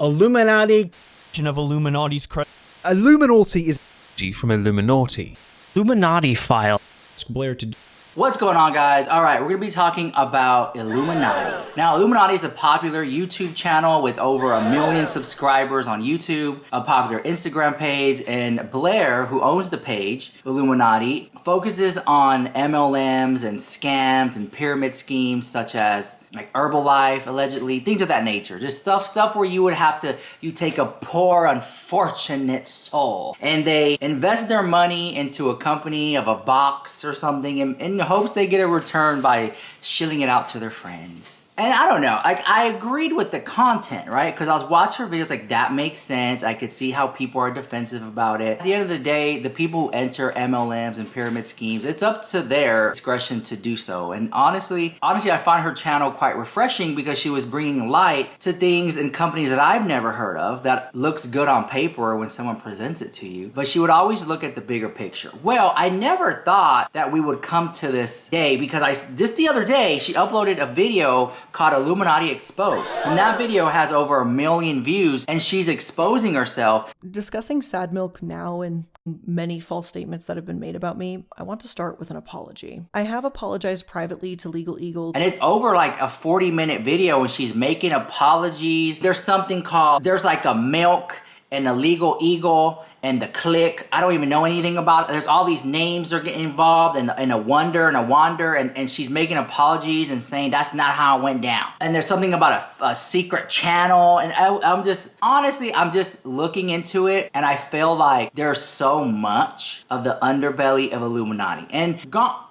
Illuminati of Illuminati's Illuminaughti is from Illuminaughti. Illuminati file. Ask Blair to What's going on, guys? All right, we're gonna be talking about Illuminati. Now, Illuminati is a popular YouTube channel with over 1 million subscribers on YouTube, a popular Instagram page, and Blair, who owns the page, Illuminati, focuses on MLMs and scams and pyramid schemes such as like Herbalife, allegedly, things of that nature. Just stuff where you would have to, you take a poor, unfortunate soul and they invest their money into a company of a box or something in hopes they get a return by shilling it out to their friends. And I don't know, I agreed with the content, right? Because I was watching her videos, like, that makes sense. I could see how people are defensive about it. At the end of the day, the people who enter MLMs and pyramid schemes, it's up to their discretion to do so. And honestly, I find her channel quite refreshing because she was bringing light to things and companies that I've never heard of that looks good on paper when someone presents it to you. But she would always look at the bigger picture. Well, I never thought that we would come to this day because just the other day, she uploaded a video called Illuminati Exposed. And that video has over 1 million views and she's exposing herself. Discussing sad milk now and many false statements that have been made about me, I want to start with an apology. I have apologized privately to Legal Eagle. And it's over like a 40-minute video and she's making apologies. There's something called, there's like a milk and a Legal Eagle and the click. I don't even know anything about it. There's all these names are getting involved and a wonder and a wander and she's making apologies and saying that's not how it went down. And there's something about a secret channel and I'm just, honestly, I'm just looking into it and I feel like there's so much of the underbelly of Illuminati. And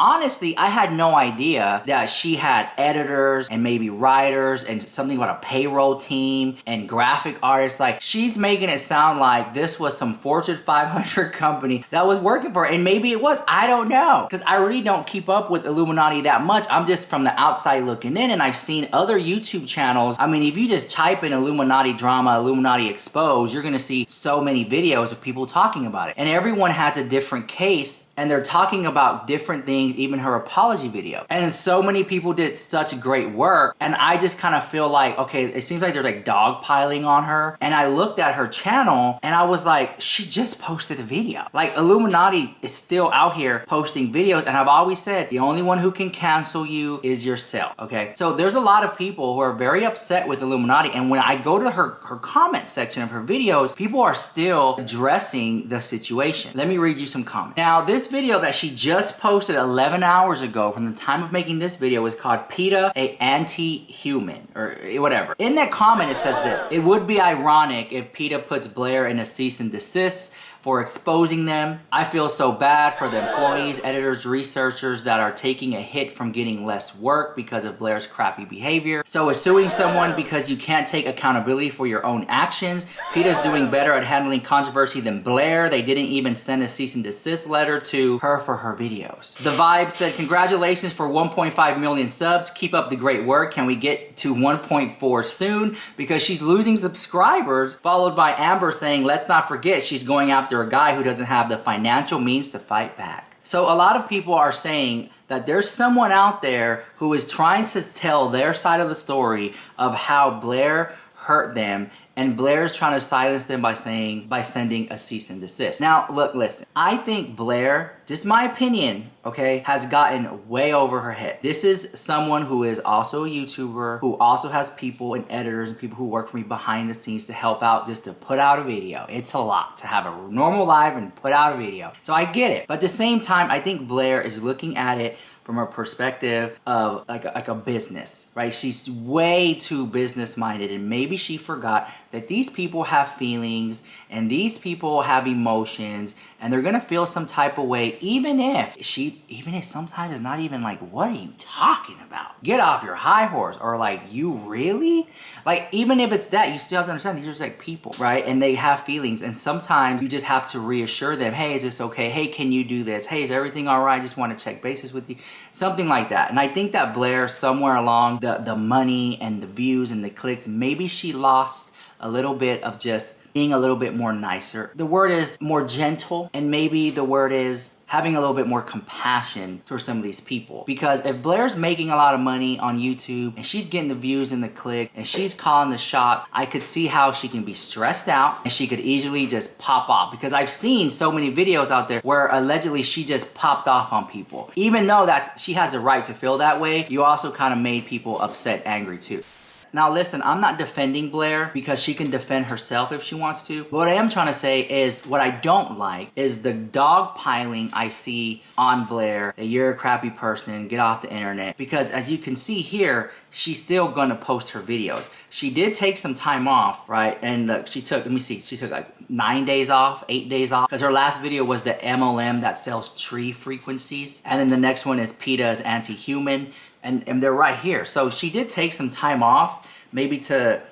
honestly, I had no idea that she had editors and maybe writers and something about a payroll team and graphic artists. Like, she's making it sound like this was some Fortune 500 company that was working for her, and maybe it was, I don't know, because I really don't keep up with Illuminati that much. I'm just from the outside looking in, and I've seen other YouTube channels. I mean, if you just type in Illuminati drama, Illuminati exposed, you're gonna see so many videos of people talking about it, and everyone has a different case and they're talking about different things, even her apology video. And so many people did such great work, and I just kind of feel like, okay, it seems like there's like dogpiling on her. And I looked at her channel and I was like, she just posted a video. Like, Illuminati is still out here posting videos, and I've always said the only one who can cancel you is yourself, okay? So there's a lot of people who are very upset with Illuminati, and when I go to her comment section of her videos, people are still addressing the situation. Let me read you some comments. Now, this video that she just posted 11 hours ago from the time of making this video is called PETA, a anti-human, or whatever. In that comment, it says this: it would be ironic if PETA puts Blair in a cease and desist for exposing them. I feel so bad for the employees, editors, researchers that are taking a hit from getting less work because of Blair's crappy behavior. So is suing someone because you can't take accountability for your own actions. PETA's doing better at handling controversy than Blair. They didn't even send a cease and desist letter to her for her videos. The Vibe said, congratulations for 1.5 million subs. Keep up the great work. Can we get to 1.4 soon? Because she's losing subscribers, followed by Amber saying, let's not forget she's going after a guy who doesn't have the financial means to fight back. So a lot of people are saying that there's someone out there who is trying to tell their side of the story of how Blair hurt them, and Blair's trying to silence them by sending a cease and desist. Now, look, listen, I think Blair, just my opinion, okay, has gotten way over her head. This is someone who is also a YouTuber, who also has people and editors and people who work for me behind the scenes to help out, just to put out a video. It's a lot to have a normal live and put out a video. So I get it. But at the same time, I think Blair is looking at it from a perspective of like a business, right? She's way too business minded, and maybe she forgot that these people have feelings and these people have emotions, and they're gonna feel some type of way, even if sometimes it's not even like, what are you talking about? Get off your high horse, or like, you really? Like, even if it's that, you still have to understand these are just like people, right? And they have feelings, and sometimes you just have to reassure them, hey, is this okay? Hey, can you do this? Hey, is everything all right? I just want to check bases with you. Something like that. And I think that Blair, somewhere along the money and the views and the clicks, maybe she lost a little bit of just being a little bit more nicer. The word is more gentle, and maybe the word is having a little bit more compassion towards some of these people. Because if Blair's making a lot of money on YouTube and she's getting the views and the click and she's calling the shot, I could see how she can be stressed out and she could easily just pop off. Because I've seen so many videos out there where allegedly she just popped off on people. Even though she has a right to feel that way, you also kind of made people upset, angry too. Now listen, I'm not defending Blair because she can defend herself if she wants to. But what I am trying to say is what I don't like is the dog piling I see on Blair, that you're a crappy person, get off the internet. Because as you can see here, she's still gonna post her videos. She did take some time off, right? And she took, let me see, she took like 9 days off, 8 days off. Because her last video was the MLM that sells tree frequencies. And then the next one is PETA's anti-human. And they're right here. So she did take some time off, maybe to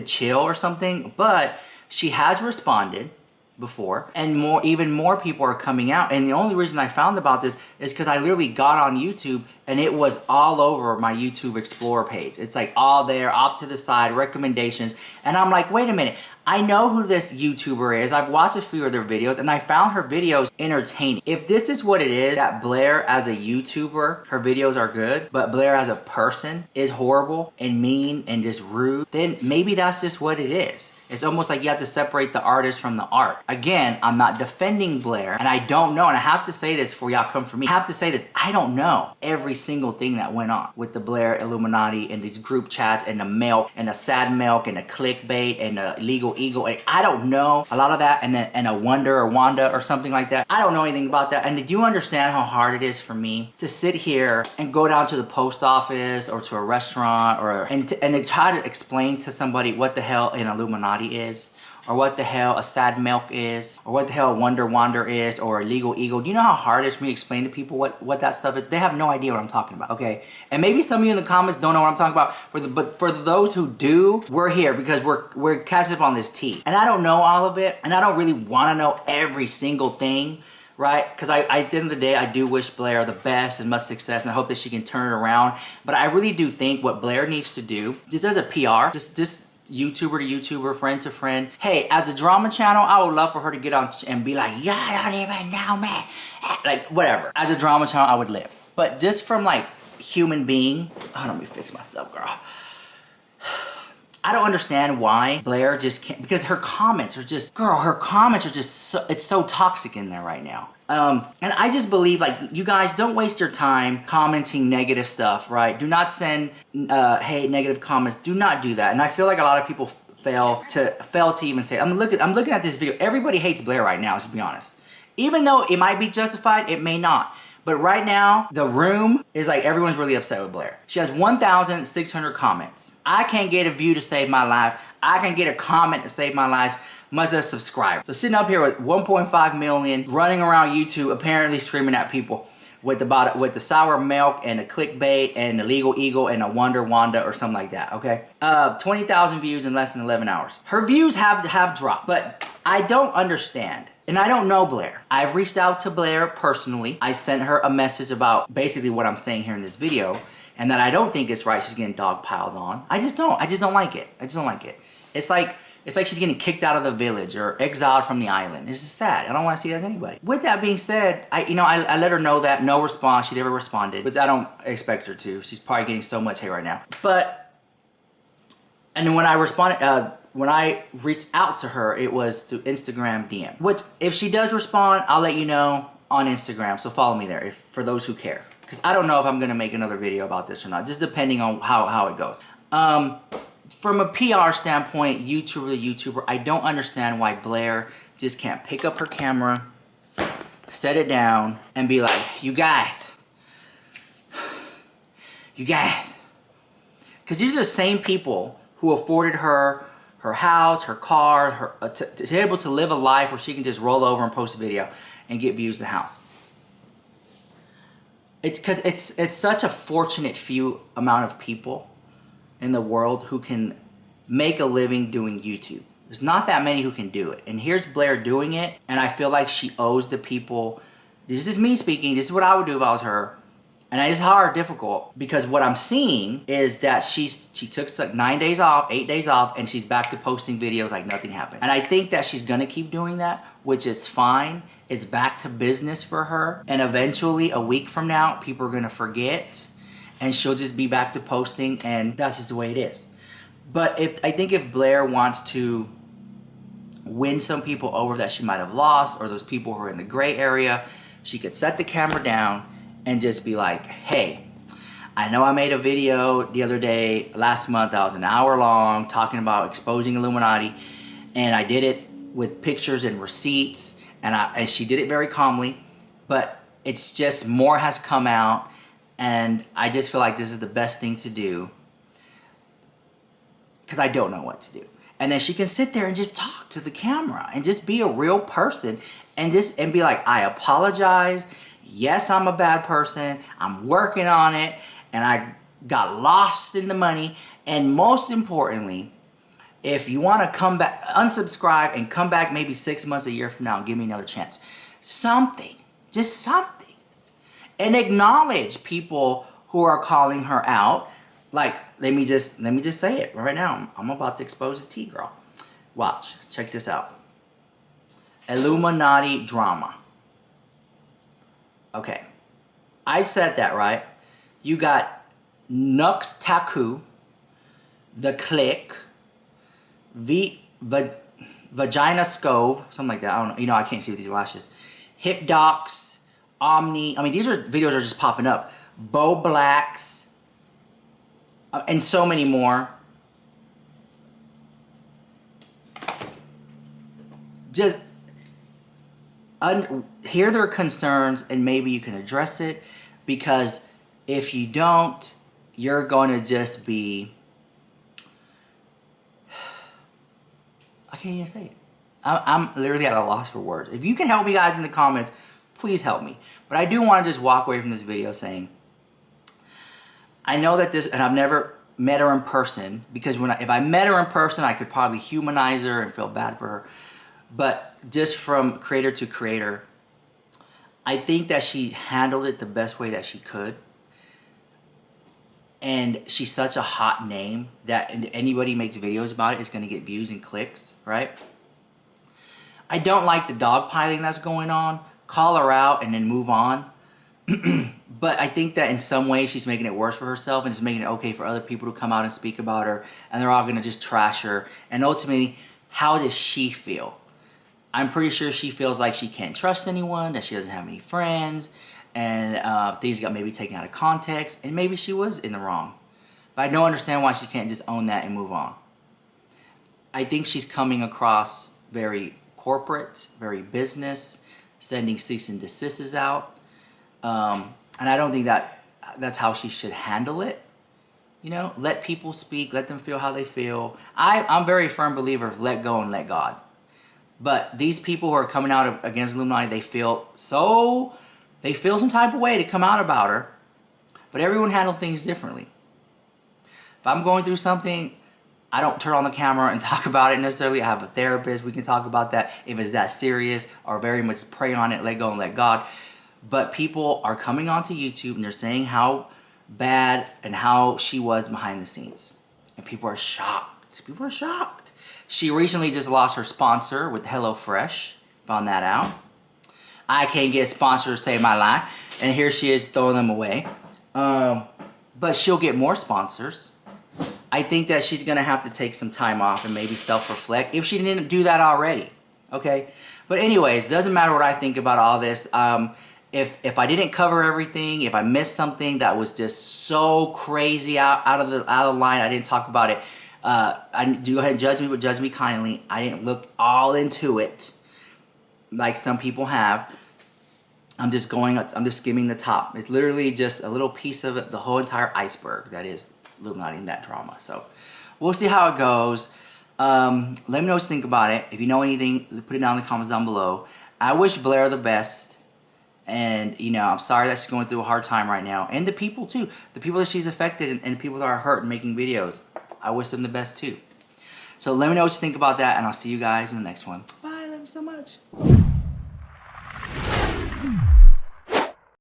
chill or something, but she has responded before, and even more people are coming out. And the only reason I found about this is because I literally got on YouTube and it was all over my YouTube Explorer page. It's like all there, off to the side, recommendations. And I'm like, wait a minute, I know who this YouTuber is. I've watched a few of their videos and I found her videos entertaining. If this is what it is, that Blair as a YouTuber, her videos are good, but Blair as a person is horrible and mean and just rude, then maybe that's just what it is. It's almost like you have to separate the artist from the art. Again, I'm not defending Blair, and I don't know, and I have to say this before y'all come for me. I have to say this, I don't know every single thing that went on with the Blair Illuminati and these group chats and the milk and the sad milk and the clickbait and the illegal eagle. And I don't know a lot of that, and a Wonder or Wanda or something like that. I don't know anything about that. And did you understand how hard it is for me to sit here and go down to the post office or to a restaurant and to try to explain to somebody what the hell an Illuminati is, or what the hell a sad milk is, or what the hell a Wonder Wander is, or a legal eagle? Do you know how hard it is for me to explain to people what that stuff is? They have no idea what I'm talking about, okay? And maybe some of you in the comments don't know what I'm talking about, but for those who do, we're here because we're catching up on this tea. And I don't know all of it, and I don't really want to know every single thing, right? Because at the end of the day, I do wish Blair the best and much success, and I hope that she can turn it around. But I really do think what Blair needs to do, just as a PR, just YouTuber to YouTuber, friend to friend. Hey, as a drama channel, I would love for her to get on and be like, yeah, don't even know me. Like, whatever. As a drama channel, I would live. But just from like human being, let me fix myself, girl. I don't understand why Blair just can't, because her comments are just, it's so toxic in there right now. And I just believe, like, you guys don't waste your time commenting negative stuff, right? Do not send hate, negative comments. Do not do that. And I feel like a lot of people fail to even say, I'm looking at this video. Everybody hates Blair right now, to be honest. Even though it might be justified, it may not. But right now, the room is like everyone's really upset with Blair. She has 1,600 comments. I can't get a view to save my life. I can get a comment to save my life. Must have subscribed. So sitting up here with 1.5 million, running around YouTube, apparently screaming at people with the sour milk and the clickbait and the legal eagle and a Wonder Wanda or something like that, okay? 20,000 views in less than 11 hours. Her views have dropped, but I don't understand. And I don't know Blair. I've reached out to Blair personally. I sent her a message about basically what I'm saying here in this video, and that I don't think it's right she's getting dogpiled on. I just don't like it. I just don't like it. It's like she's getting kicked out of the village or exiled from the island. It's just sad. I don't want to see that as anybody. With that being said, I let her know that, no response. She never responded, which I don't expect her to. She's probably getting so much hate right now. And then when I responded, when I reached out to her, it was to Instagram DM. Which, if she does respond, I'll let you know on Instagram. So follow me there for those who care. Because I don't know if I'm going to make another video about this or not. Just depending on how it goes. From a PR standpoint, YouTuber to YouTuber, I don't understand why Blair just can't pick up her camera, set it down, and be like, you guys. Because these are the same people who afforded her house, her car, to be able to live a life where she can just roll over and post a video and get views to the house. It's because it's such a fortunate few amount of people in the world who can make a living doing YouTube. There's not that many who can do it. And here's Blair doing it, and I feel like she owes the people, this is me speaking, this is what I would do if I was her, And it's hard, difficult, because what I'm seeing is that she took like 9 days off, 8 days off, and she's back to posting videos like nothing happened. And I think that she's gonna keep doing that, which is fine. It's back to business for her. And eventually, a week from now, people are gonna forget, and she'll just be back to posting, and that's just the way it is. But I think if Blair wants to win some people over that she might have lost, or those people who are in the gray area, she could set the camera down and just be like, hey, I know I made a video the other day, last month, that was an hour long, talking about exposing Illuminati, and I did it with pictures and receipts, and she did it very calmly, but it's just more has come out, and I just feel like this is the best thing to do, because I don't know what to do. And then she can sit there and just talk to the camera and just be a real person and be like, I apologize. Yes, I'm a bad person. I'm working on it. And I got lost in the money. And most importantly, if you want to come back, unsubscribe and come back maybe 6 months, a year from now and give me another chance. Something. Just something. And acknowledge people who are calling her out. Like, let me just say it right now. I'm about to expose the tea, girl. Watch. Check this out. Illuminati drama. Okay. I said that, right? You got Nux Taku, The Click, Vagina Scove, something like that. I don't know. You know, I can't see with these lashes. Hip Docs, Omni. I mean, these videos are just popping up. Bo Blacks. And so many more. Just hear their concerns and maybe you can address it, because if you don't, you're going to just be... I can't even say it. I'm literally at a loss for words. If you can help me, guys, in the comments, please help me. But I do want to just walk away from this video saying, I know that and I've never met her in person, because if I met her in person, I could probably humanize her and feel bad for her. But just from creator to creator, I think that she handled it the best way that she could. And she's such a hot name that anybody makes videos about it is going to get views and clicks, right? I don't like the dogpiling that's going on. Call her out and then move on. But I think that in some ways she's making it worse for herself, and it's making it okay for other people to come out and speak about her, and they're all going to just trash her. And ultimately, how does she feel? I'm pretty sure she feels like she can't trust anyone, that she doesn't have any friends, and things got maybe taken out of context, and maybe she was in the wrong. But I don't understand why she can't just own that and move on. I think she's coming across very corporate, very business, sending cease and desists out. And I don't think that's how she should handle it. You know, let people speak, let them feel how they feel. I'm very firm believer of let go and let God. But these people who are coming out against Illuminati, they feel some type of way to come out about her. But everyone handles things differently. If I'm going through something, I don't turn on the camera and talk about it necessarily. I have a therapist. We can talk about that if it's that serious, or very much pray on it, let go and let God. But people are coming onto YouTube and they're saying how bad and how she was behind the scenes. And people are shocked. People are shocked. She recently just lost her sponsor with HelloFresh. Found that out. I can't get sponsors to save my life. And here she is throwing them away. But she'll get more sponsors. I think that she's going to have to take some time off and maybe self-reflect if she didn't do that already. Okay? But anyways, it doesn't matter what I think about all this. If I didn't cover everything, if I missed something that was just so crazy out of the line, I didn't talk about it. Do go ahead and judge me, but judge me kindly. I didn't look all into it like some people have. I'm just skimming the top. It's literally just a little piece of it, the whole entire iceberg that is Illuminati in that drama. So we'll see how it goes. Let me know what you think about it. If you know anything, put it down in the comments down below. I wish Blair the best. And, you know, I'm sorry that she's going through a hard time right now. And the people, too. The people that she's affected and the people that are hurt and making videos. I wish them the best, too. So let me know what you think about that. And I'll see you guys in the next one. Bye. Love you so much.